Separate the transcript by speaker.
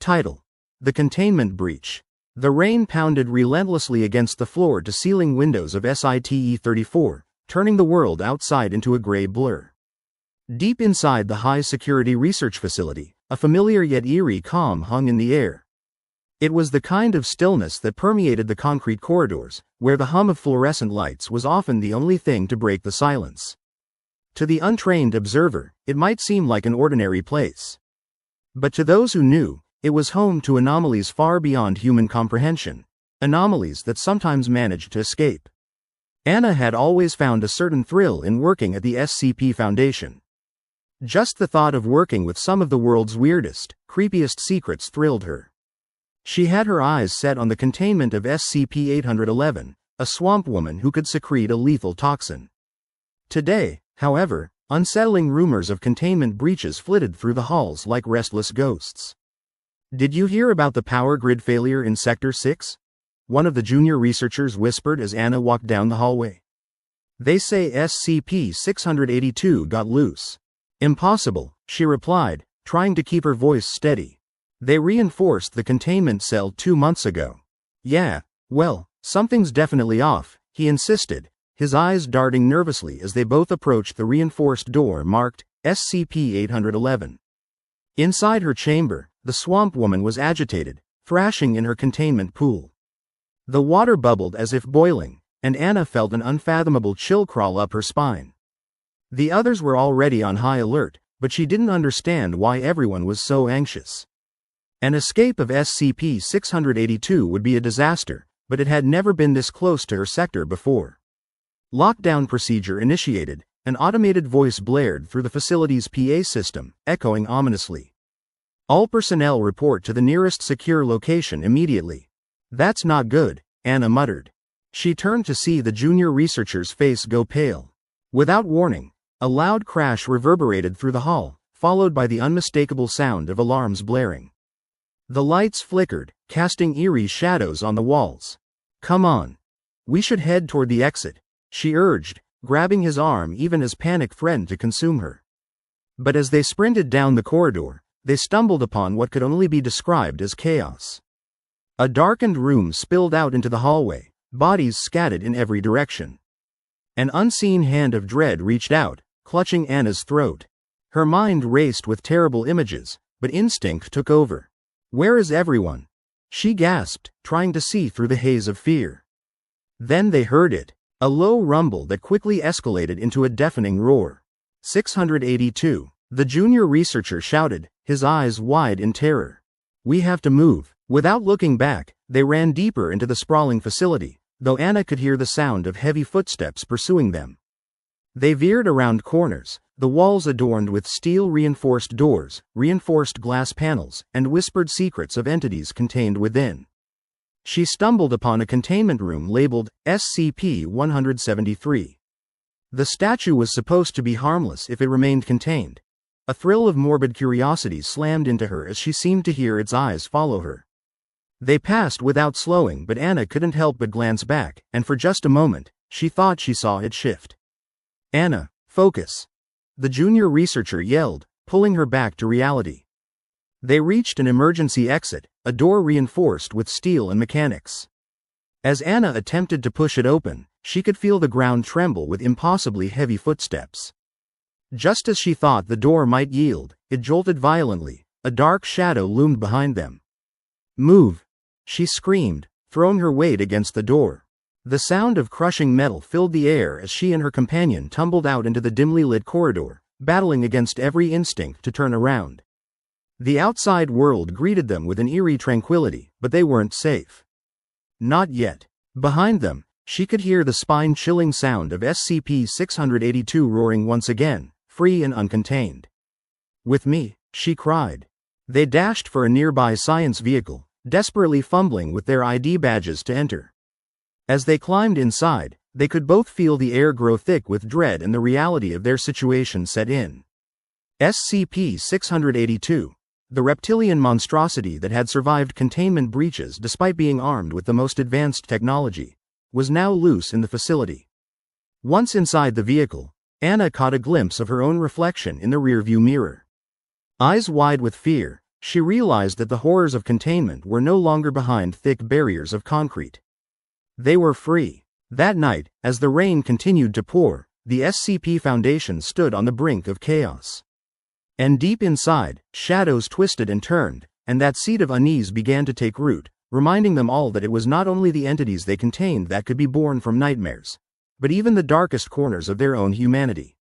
Speaker 1: Title: The Containment Breach. The rain pounded relentlessly against the floor-to-ceiling windows of Site-34, turning the world outside into a gray blur. Deep inside the high-security research facility, a familiar yet eerie calm hung in the air. It was the kind of stillness that permeated the concrete corridors, where the hum of fluorescent lights was often the only thing to break the silence. To the untrained observer, it might seem like an ordinary place. But to those who knew, it was home to anomalies far beyond human comprehension, anomalies that sometimes managed to escape. Anna had always found a certain thrill in working at the SCP Foundation. Just the thought of working with some of the world's weirdest, creepiest secrets thrilled her. She had her eyes set on the containment of SCP-811, a swamp woman who could secrete a lethal toxin. Today, however, unsettling rumors of containment breaches flitted through the halls like restless ghosts. "Did you hear about the power grid failure in Sector 6? One of the junior researchers whispered as Anna walked down the hallway. "They say SCP-682 got loose." "Impossible," she replied, trying to keep her voice steady. "They reinforced the containment cell 2 months ago." "Yeah, well, something's definitely off," he insisted, his eyes darting nervously as they both approached the reinforced door marked SCP-811. Inside her chamber, the swamp woman was agitated, thrashing in her containment pool. The water bubbled as if boiling, and Anna felt an unfathomable chill crawl up her spine. The others were already on high alert, but she didn't understand why everyone was so anxious. An escape of SCP-682 would be a disaster, but it had never been this close to her sector before. Lockdown procedure initiated, an automated voice blared through the facility's PA system, echoing ominously. "All personnel report to the nearest secure location immediately." "That's not good," Anna muttered. She turned to see the junior researcher's face go pale. Without warning, a loud crash reverberated through the hall, followed by the unmistakable sound of alarms blaring. The lights flickered, casting eerie shadows on the walls. "Come on. We should head toward the exit," she urged, grabbing his arm even as panic threatened to consume her. But as they sprinted down the corridor, they stumbled upon what could only be described as chaos. A darkened room spilled out into the hallway, bodies scattered in every direction. An unseen hand of dread reached out, clutching Anna's throat. Her mind raced with terrible images, but instinct took over. "Where is everyone?" she gasped, trying to see through the haze of fear. Then they heard it, a low rumble that quickly escalated into a deafening roar. 682, the junior researcher shouted, his eyes wide in terror. "We have to move." Without looking back, they ran deeper into the sprawling facility, though Anna could hear the sound of heavy footsteps pursuing them. They veered around corners, the walls adorned with steel-reinforced doors, reinforced glass panels, and whispered secrets of entities contained within. She stumbled upon a containment room labeled SCP-173. The statue was supposed to be harmless if it remained contained. A thrill of morbid curiosity slammed into her as she seemed to hear its eyes follow her. They passed without slowing, but Anna couldn't help but glance back, and for just a moment, she thought she saw it shift. "Anna, focus!" the junior researcher yelled, pulling her back to reality. They reached an emergency exit, a door reinforced with steel and mechanics. As Anna attempted to push it open, she could feel the ground tremble with impossibly heavy footsteps. Just as she thought the door might yield, it jolted violently, a dark shadow loomed behind them. "Move!" she screamed, throwing her weight against the door. The sound of crushing metal filled the air as she and her companion tumbled out into the dimly lit corridor, battling against every instinct to turn around. The outside world greeted them with an eerie tranquility, but they weren't safe. Not yet. Behind them, she could hear the spine-chilling sound of SCP-682 roaring once again, free and uncontained. "With me," she cried. They dashed for a nearby science vehicle, desperately fumbling with their ID badges to enter. As they climbed inside, they could both feel the air grow thick with dread and the reality of their situation set in. SCP-682, the reptilian monstrosity that had survived containment breaches despite being armed with the most advanced technology, was now loose in the facility. Once inside the vehicle, Anna caught a glimpse of her own reflection in the rearview mirror. Eyes wide with fear, She realized that the horrors of containment were no longer behind thick barriers of concrete. They were free. That night, as the rain continued to pour, the SCP Foundation stood on the brink of chaos. And deep inside, shadows twisted and turned, and that seed of unease began to take root, reminding them all that it was not only the entities they contained that could be born from nightmares, but even the darkest corners of their own humanity.